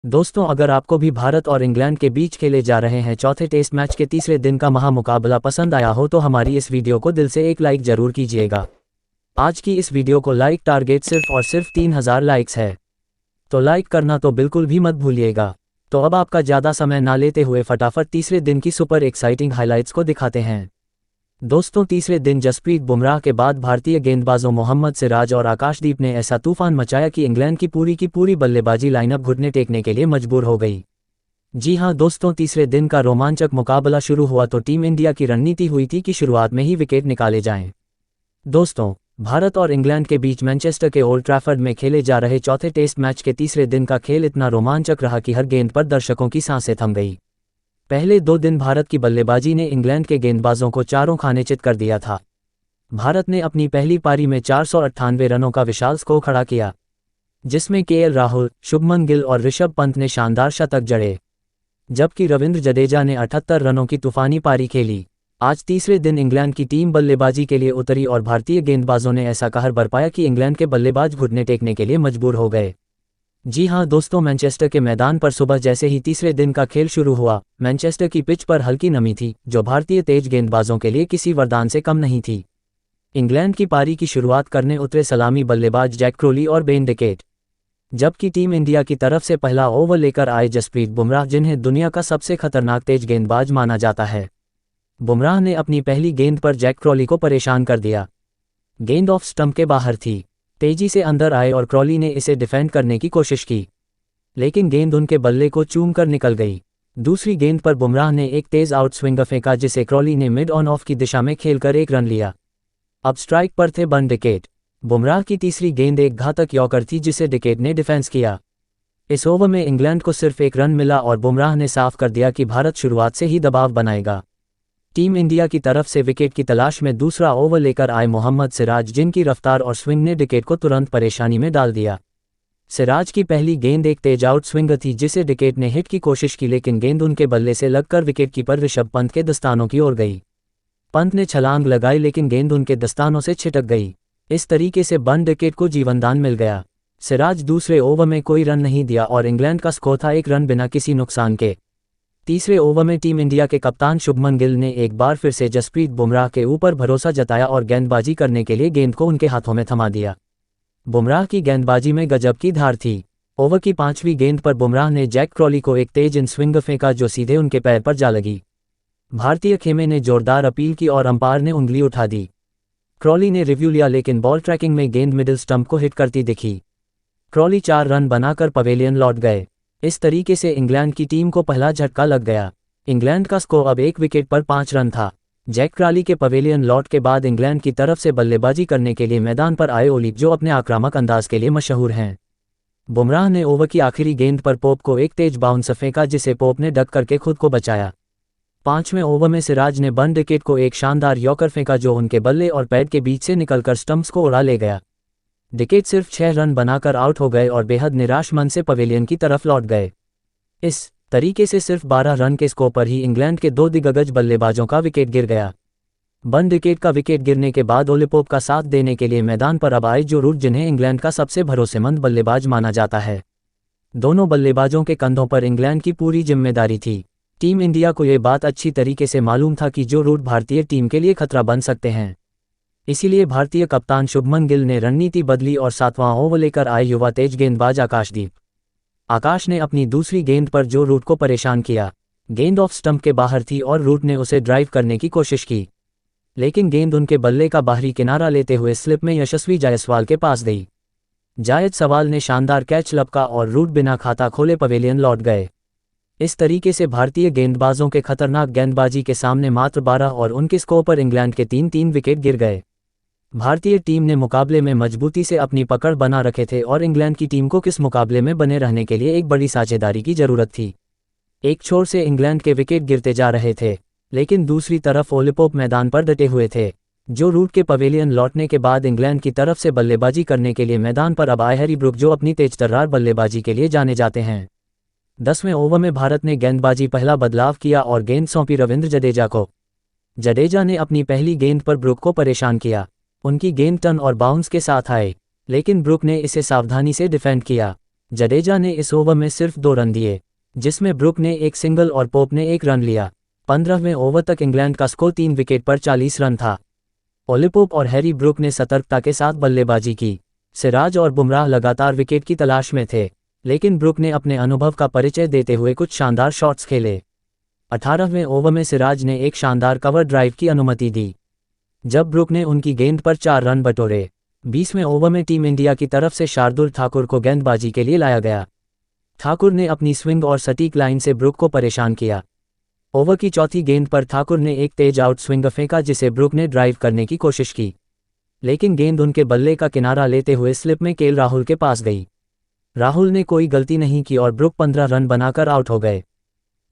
दोस्तों, अगर आपको भी भारत और इंग्लैंड के बीच खेले जा रहे हैं चौथे टेस्ट मैच के तीसरे दिन का महामुकाबला पसंद आया हो तो हमारी इस वीडियो को दिल से एक लाइक जरूर कीजिएगा। आज की इस वीडियो को लाइक टारगेट सिर्फ और सिर्फ 3000 लाइक्स है, तो लाइक करना तो बिल्कुल भी मत भूलिएगा। तो अब आपका ज़्यादा समय ना लेते हुए फटाफट तीसरे दिन की सुपर एक्साइटिंग हाइलाइट्स को दिखाते हैं। दोस्तों, तीसरे दिन जसप्रीत बुमराह के बाद भारतीय गेंदबाजों मोहम्मद सिराज और आकाशदीप ने ऐसा तूफान मचाया कि इंग्लैंड की पूरी बल्लेबाजी लाइनअप घुटने टेकने के लिए मजबूर हो गई। जी हां दोस्तों, तीसरे दिन का रोमांचक मुकाबला शुरू हुआ तो टीम इंडिया की रणनीति हुई थी कि शुरुआत में ही विकेट निकाले जाएं। दोस्तों, भारत और इंग्लैंड के बीच मैनचेस्टर के ओल्ड ट्रैफर्ड में खेले जा रहे चौथे टेस्ट मैच के तीसरे दिन का खेल इतना रोमांचक रहा कि हर गेंद पर दर्शकों की सांसें थम गई। पहले 2 दिन भारत की बल्लेबाजी ने इंग्लैंड के गेंदबाजों को चारों खाने चित कर दिया था। भारत ने अपनी पहली पारी में 498 रनों का विशाल स्कोर खड़ा किया, जिसमें केएल राहुल, शुभमन गिल और ऋषभ पंत ने शानदार शतक जड़े, जबकि रविंद्र जडेजा ने 78 रनों की तूफानी पारी खेली। आज तीसरे दिन इंग्लैंड की टीम बल्लेबाजी के लिए उतरी और भारतीय गेंदबाजों ने ऐसा कहर बरपाया कि इंग्लैंड के बल्लेबाज घुटने टेकने के लिए मजबूर हो गए। जी हां दोस्तों, मैनचेस्टर के मैदान पर सुबह जैसे ही तीसरे दिन का खेल शुरू हुआ, मैनचेस्टर की पिच पर हल्की नमी थी, जो भारतीय तेज गेंदबाजों के लिए किसी वरदान से कम नहीं थी। इंग्लैंड की पारी की शुरुआत करने उतरे सलामी बल्लेबाज जैक क्रोली और बेन डिकेट, जबकि टीम इंडिया की तरफ से पहला ओवर लेकर आए जसप्रीत बुमराह, जिन्हें दुनिया का सबसे खतरनाक तेज गेंदबाज माना जाता है। बुमराह ने अपनी पहली गेंद पर जैक क्रोली को परेशान कर दिया। गेंद ऑफ स्टंप के बाहर थी, तेजी से अंदर आए और क्रोली ने इसे डिफेंड करने की कोशिश की, लेकिन गेंद उनके बल्ले को चूम कर निकल गई। दूसरी गेंद पर बुमराह ने एक तेज आउट स्विंगर फेंका, जिसे क्रोली ने मिड ऑन ऑफ की दिशा में खेलकर एक रन लिया। अब स्ट्राइक पर थे बेन डिकेट। बुमराह की तीसरी गेंद एक घातक यॉर्कर थी, जिसे डिकेट ने डिफेंस किया। इस ओवर में इंग्लैंड को सिर्फ एक रन मिला और बुमराह ने साफ कर दिया कि भारत शुरुआत से ही दबाव बनाएगा। टीम इंडिया की तरफ से विकेट की तलाश में दूसरा ओवर लेकर आए मोहम्मद सिराज, जिनकी रफ्तार और स्विंग ने डिकेट को तुरंत परेशानी में डाल दिया। सिराज की पहली गेंद एक तेज आउट स्विंगर थी, जिसे डिकेट ने हिट की कोशिश की, लेकिन गेंद उनके बल्ले से लगकर विकेटकीपर ऋषभ पंत के दस्तानों की ओर गई। पंत ने छलांग लगाई, लेकिन गेंद उनके दस्तानों से छिटक गई। इस तरीके से बेन डिकेट को जीवनदान मिल गया। सिराज दूसरे ओवर में कोई रन नहीं दिया और इंग्लैंड का स्कोर था 1 रन बिना किसी नुकसान के। तीसरे ओवर में टीम इंडिया के कप्तान शुभमन गिल ने एक बार फिर से जसप्रीत बुमराह के ऊपर भरोसा जताया और गेंदबाजी करने के लिए गेंद को उनके हाथों में थमा दिया। बुमराह की गेंदबाजी में गजब की धार थी। ओवर की 5वीं गेंद पर बुमराह ने जैक क्रोली को एक तेज इन स्विंगर फेंका, जो सीधे उनके पैर पर जा लगी। भारतीय खेमे ने जोरदार अपील की और अंपायर ने उंगली उठा दी। क्रोली ने रिव्यू लिया, लेकिन बॉल ट्रैकिंग में गेंद मिडिल स्टंप को हिट करती दिखी। क्रोली 4 रन बनाकर पवेलियन लौट गए। इस तरीके से इंग्लैंड की टीम को पहला झटका लग गया। इंग्लैंड का स्कोर अब 1 विकेट पर 5 रन था। जैक क्राली के पवेलियन लौट के बाद इंग्लैंड की तरफ से बल्लेबाजी करने के लिए मैदान पर आए ओली, जो अपने आक्रामक अंदाज के लिए मशहूर हैं। बुमराह ने ओवर की आखिरी गेंद पर पोप को एक तेज बाउंस फेंका, जिसे पोप ने डक करके खुद को बचाया। 5वें ओवर में सिराज ने बेन डिकेट को एक शानदार यॉर्कर फेंका, जो उनके बल्ले और पैड के बीच से निकलकर स्टंप्स को उड़ा ले गया। डिकेट सिर्फ 6 रन बनाकर आउट हो गए और बेहद निराश मन से पवेलियन की तरफ लौट गए। इस तरीके से सिर्फ 12 रन के स्कोर पर ही इंग्लैंड के 2 दिग्गज बल्लेबाजों का विकेट गिर गया। बेन डिकेट का विकेट गिरने के बाद ओली पोप का साथ देने के लिए मैदान पर अब आए जो रूट, जिन्हें इंग्लैंड का सबसे भरोसेमंद बल्लेबाज माना जाता है। दोनों बल्लेबाजों के कंधों पर इंग्लैंड की पूरी जिम्मेदारी थी। टीम इंडिया को यह बात अच्छी तरीके से मालूम था कि जो रूट भारतीय टीम के लिए खतरा बन सकते हैं। इसीलिए भारतीय कप्तान शुभमन गिल ने रणनीति बदली और 7वां ओवर लेकर आए युवा तेज गेंदबाज आकाशदीप। आकाश ने अपनी दूसरी गेंद पर जो रूट को परेशान किया। गेंद ऑफ स्टंप के बाहर थी और रूट ने उसे ड्राइव करने की कोशिश की, लेकिन गेंद उनके बल्ले का बाहरी किनारा लेते हुए स्लिप में यशस्वी जायसवाल के पास गई। जायसवाल ने शानदार कैच लपका और रूट बिना खाता खोले पवेलियन लौट गए। इस तरीके से भारतीय गेंदबाजों के खतरनाक गेंदबाजी के सामने मात्र 12 और उनके स्कोर पर इंग्लैंड के 3-3 विकेट गिर गए। भारतीय टीम ने मुकाबले में मजबूती से अपनी पकड़ बना रखे थे और इंग्लैंड की टीम को किस मुकाबले में बने रहने के लिए एक बड़ी साझेदारी की जरूरत थी। एक छोर से इंग्लैंड के विकेट गिरते जा रहे थे, लेकिन दूसरी तरफ ओली पोप मैदान पर डटे हुए थे। जो रूट के पवेलियन लौटने के बाद इंग्लैंड की तरफ से बल्लेबाजी करने के लिए मैदान पर अब आए हैरी ब्रूक, जो अपनी तेज तर्रार बल्लेबाजी के लिए जाने जाते हैं। 10वें ओवर में भारत ने गेंदबाजी पहला बदलाव किया और गेंद सौंपी रविंद्र जडेजा को। जडेजा ने अपनी पहली गेंद पर ब्रूक को परेशान किया। उनकी गेंद टर्न और बाउंस के साथ आए, लेकिन ब्रूक ने इसे सावधानी से डिफेंड किया। जडेजा ने इस ओवर में सिर्फ 2 रन दिए, जिसमें ब्रुक ने एक सिंगल और पोप ने 1 रन लिया। 15वें ओवर तक इंग्लैंड का स्कोर 3 विकेट पर 40 रन था। ओली पोप और हैरी ब्रुक ने सतर्कता के साथ बल्लेबाजी की। सिराज और बुमराह लगातार विकेट की तलाश में थे, लेकिन ब्रुक ने अपने अनुभव का परिचय देते हुए कुछ शानदार शॉट्स खेले। 18वें ओवर में सिराज ने एक शानदार कवर ड्राइव की अनुमति दी, जब ब्रुक ने उनकी गेंद पर 4 रन बटोरे। 20वें ओवर में टीम इंडिया की तरफ से शार्दुल ठाकुर को गेंदबाजी के लिए लाया गया। ठाकुर ने अपनी स्विंग और सटीक लाइन से ब्रुक को परेशान किया। ओवर की चौथी गेंद पर ठाकुर ने एक तेज आउट स्विंग फेंका, जिसे ब्रुक ने ड्राइव करने की कोशिश की, लेकिन गेंद उनके बल्ले का किनारा लेते हुए स्लिप में केएल राहुल के पास गई। राहुल ने कोई गलती नहीं की और ब्रुक 15 रन बनाकर आउट हो गए।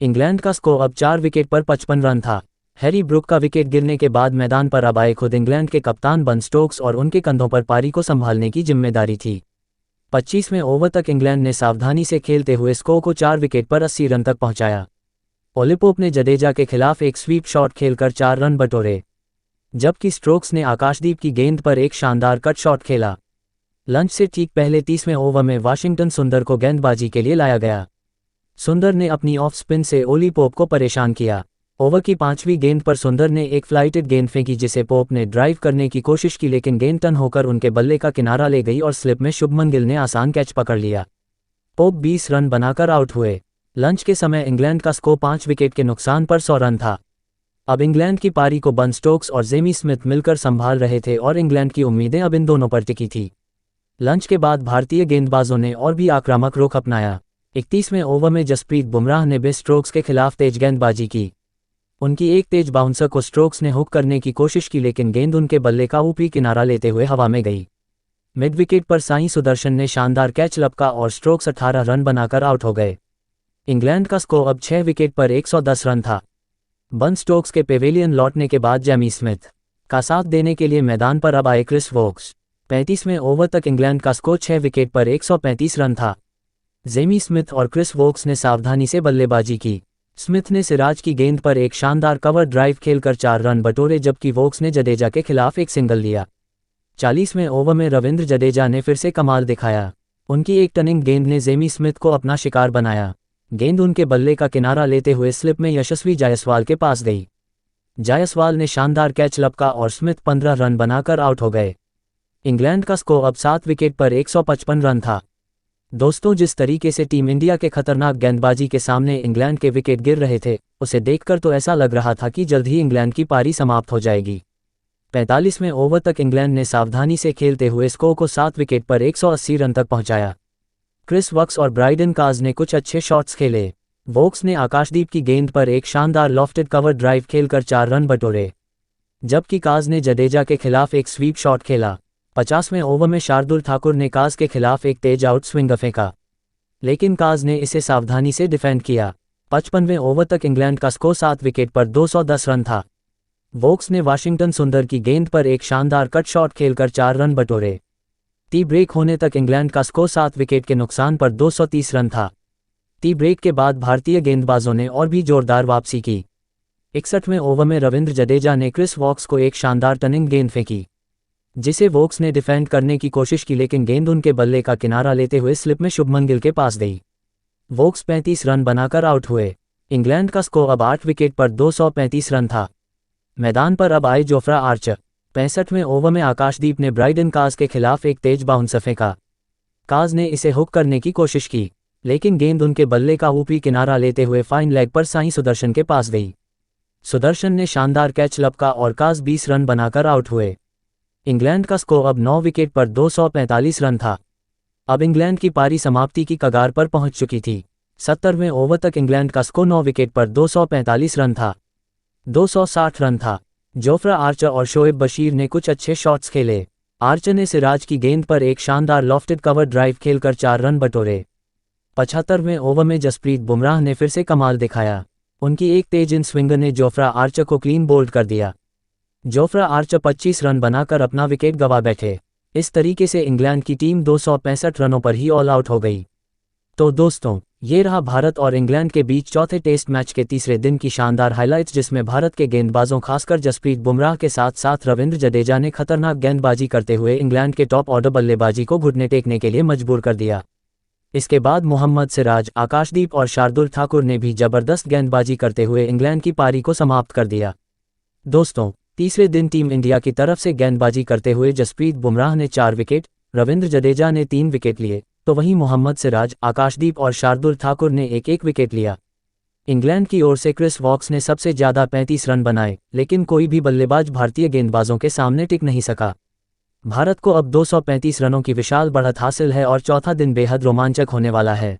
इंग्लैंड का स्कोर अब 4 विकेट पर 55 रन था। हैरी ब्रुक का विकेट गिरने के बाद मैदान पर अब आए खुद इंग्लैंड के कप्तान बन स्टोक्स और उनके कंधों पर पारी को संभालने की जिम्मेदारी थी। 25वें ओवर तक इंग्लैंड ने सावधानी से खेलते हुए स्कोर को 4 विकेट पर 80 रन तक पहुंचाया। ओली पोप ने जडेजा के खिलाफ एक स्वीप शॉट खेलकर 4 रन बटोरे, जबकि स्टोक्स ने आकाशदीप की गेंद पर एक शानदार कट शॉट खेला। लंच से ठीक पहले 30वें ओवर में वाशिंगटन सुंदर को गेंदबाजी के लिए लाया गया। सुंदर ने अपनी ऑफ स्पिन से ओली पोप को परेशान किया। ओवर की 5वीं गेंद पर सुंदर ने एक फ्लाइटेड गेंद फेंकी, जिसे पोप ने ड्राइव करने की कोशिश की, लेकिन गेंद टर्न होकर उनके बल्ले का किनारा ले गई और स्लिप में शुभमन गिल ने आसान कैच पकड़ लिया। पोप 20 रन बनाकर आउट हुए। लंच के समय इंग्लैंड का स्कोर 5 विकेट के नुकसान पर 100 रन था। अब इंग्लैंड की पारी को बन स्टोक्स और जेमी स्मिथ मिलकर संभाल रहे थे और इंग्लैंड की उम्मीदें अब इन दोनों पर टिकी थी। लंच के बाद भारतीय गेंदबाजों ने और भी आक्रामक रुख अपनाया। 31वें ओवर में जसप्रीत बुमराह ने भी स्टोक्स के खिलाफ तेज गेंदबाजी की। उनकी एक तेज बाउंसर को स्टोक्स ने हुक करने की कोशिश की, लेकिन गेंद उनके बल्ले का ऊपरी किनारा लेते हुए हवा में गई। मिड विकेट पर साई सुदर्शन ने शानदार कैच लपका और स्टोक्स 18 रन बनाकर आउट हो गए। इंग्लैंड का स्कोर अब 6 विकेट पर 110 रन था। बन स्टोक्स के पेवेलियन लौटने के बाद जेमी स्मिथ का साथ देने के लिए मैदान पर अब आए क्रिस वोक्स। 35वें ओवर तक इंग्लैंड का स्कोर 6 विकेट पर 135 रन था। जेमी स्मिथ और क्रिस वोक्स ने सावधानी से बल्लेबाजी की। स्मिथ ने सिराज की गेंद पर एक शानदार कवर ड्राइव खेलकर 4 रन बटोरे, जबकि वोक्स ने जडेजा के खिलाफ एक सिंगल लिया। 40वें ओवर में रविंद्र जडेजा ने फिर से कमाल दिखाया। उनकी एक टर्निंग गेंद ने जेमी स्मिथ को अपना शिकार बनाया। गेंद उनके बल्ले का किनारा लेते हुए स्लिप में यशस्वी जायसवाल के पास गई। जायसवाल ने शानदार कैच लपका और स्मिथ 15 रन बनाकर आउट हो गए। इंग्लैंड का स्कोर अब 7 विकेट पर 155 रन था। दोस्तों, जिस तरीके से टीम इंडिया के खतरनाक गेंदबाजी के सामने इंग्लैंड के विकेट गिर रहे थे, उसे देखकर तो ऐसा लग रहा था कि जल्द ही इंग्लैंड की पारी समाप्त हो जाएगी। 45वें ओवर तक इंग्लैंड ने सावधानी से खेलते हुए स्कोर को 7 विकेट पर 180 रन तक पहुंचाया। क्रिस वक्स और ब्राइडन काज ने कुछ अच्छे शॉट्स खेले। वोक्स ने आकाशदीप की गेंद पर एक शानदार लॉफ्टेड कवर ड्राइव खेलकर 4 रन बटोरे, जबकि काज ने जडेजा के खिलाफ एक स्वीप शॉट खेला। 50वें ओवर में शार्दुल ठाकुर ने काज के खिलाफ एक तेज आउट स्विंग फेंका, लेकिन काज ने इसे सावधानी से डिफेंड किया। 55वें ओवर तक इंग्लैंड का स्कोर 7 विकेट पर 210 रन था। वोक्स ने वाशिंगटन सुंदर की गेंद पर एक शानदार कट शॉट खेलकर 4 रन बटोरे। टी ब्रेक होने तक इंग्लैंड का स्कोर 7 विकेट के नुकसान पर 230 रन था। टी ब्रेक के बाद भारतीय गेंदबाजों ने और भी जोरदार वापसी की। 61वें ओवर में रविंद्र जडेजा ने क्रिस वोक्स को एक शानदार टर्निंग गेंद फेंकी, जिसे वोक्स ने डिफेंड करने की कोशिश की, लेकिन गेंद उनके बल्ले का किनारा लेते हुए स्लिप में शुभमन गिल के पास गई। वोक्स 35 रन बनाकर आउट हुए। इंग्लैंड का स्कोर अब 8 विकेट पर 235 रन था। मैदान पर अब आए जोफ्रा आर्चर। 65वें ओवर में आकाशदीप ने ब्राइडन काज के खिलाफ एक तेज बाउंसर फेंका। काज ने इसे हुक करने की कोशिश की, लेकिन गेंद उनके बल्ले का ऊपरी किनारा लेते हुए फाइन लेग पर साई सुदर्शन के पास गई। सुदर्शन ने शानदार कैच लपका और काज 20 रन बनाकर आउट हुए। इंग्लैंड का स्कोर अब 9 विकेट पर 245 रन था। अब इंग्लैंड की पारी समाप्ति की कगार पर पहुंच चुकी थी। 70वें ओवर तक इंग्लैंड का स्कोर 9 विकेट पर 245 रन था। 260 रन था। जोफ्रा आर्चर और शोएब बशीर ने कुछ अच्छे शॉट्स खेले। आर्चर ने सिराज की गेंद पर एक शानदार लॉफ्टेड कवर ड्राइव खेलकर 4 रन बटोरे। 75वें ओवर में जसप्रीत बुमराह ने फिर से कमाल दिखाया। उनकी एक तेज इन स्विंगर ने जोफ्रा आर्चर को क्लीन बोल्ड कर दिया। जोफ्रा आर्चर 25 रन बनाकर अपना विकेट गंवा बैठे। इस तरीके से इंग्लैंड की टीम 265 रनों पर ही ऑल आउट हो गई। तो दोस्तों, ये रहा भारत और इंग्लैंड के बीच चौथे टेस्ट मैच के तीसरे दिन की शानदार हाइलाइट्स, जिसमें भारत के गेंदबाजों खासकर जसप्रीत बुमराह के साथ साथ रविंद्र जडेजा ने खतरनाक गेंदबाजी करते हुए इंग्लैंड के टॉप ऑर्डर बल्लेबाजी को घुटने टेकने के लिए मजबूर कर दिया। इसके बाद मोहम्मद सिराज, आकाशदीप और शार्दुल ठाकुर ने भी जबरदस्त गेंदबाजी करते हुए इंग्लैंड की पारी को समाप्त कर दिया। दोस्तों, तीसरे दिन टीम इंडिया की तरफ से गेंदबाजी करते हुए जसप्रीत बुमराह ने 4 विकेट, रविंद्र जडेजा ने 3 विकेट लिए, तो वहीं मोहम्मद सिराज, आकाशदीप और शार्दुल ठाकुर ने एक एक विकेट लिया। इंग्लैंड की ओर से क्रिस वॉक्स ने सबसे ज़्यादा 35 रन बनाए, लेकिन कोई भी बल्लेबाज भारतीय गेंदबाजों के सामने टिक नहीं सका। भारत को अब 235 रनों की विशाल बढ़त हासिल है और चौथा दिन बेहद रोमांचक होने वाला है।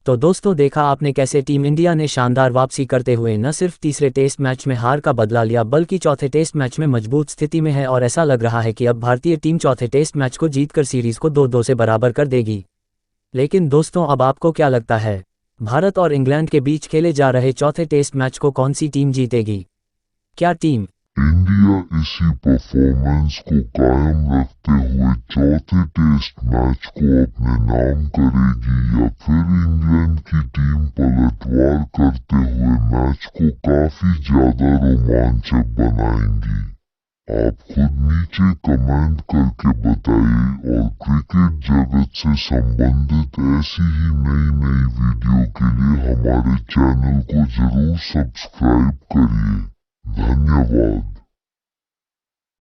तो दोस्तों, देखा आपने कैसे टीम इंडिया ने शानदार वापसी करते हुए न सिर्फ तीसरे टेस्ट मैच में हार का बदला लिया, बल्कि चौथे टेस्ट मैच में मजबूत स्थिति में है और ऐसा लग रहा है कि अब भारतीय टीम चौथे टेस्ट मैच को जीतकर सीरीज को 2-2 से बराबर कर देगी। लेकिन दोस्तों, अब आपको क्या लगता है, भारत और इंग्लैंड के बीच खेले जा रहे चौथे टेस्ट मैच को कौन सी टीम जीतेगी? क्या टीम इंडिया इसी परफॉर्मेंस को कायम रखते हुए चौथे टेस्ट मैच को अपने नाम करेगी या फिर इंग्लैंड की टीम पलटवार करते हुए मैच को काफी ज्यादा रोमांचक बनाएंगी? आप खुद नीचे कमेंट करके बताइए और क्रिकेट जगत से संबंधित ऐसी ही नई नई वीडियो के लिए हमारे चैनल को जरूर सब्सक्राइब करिए। धन्यवाद।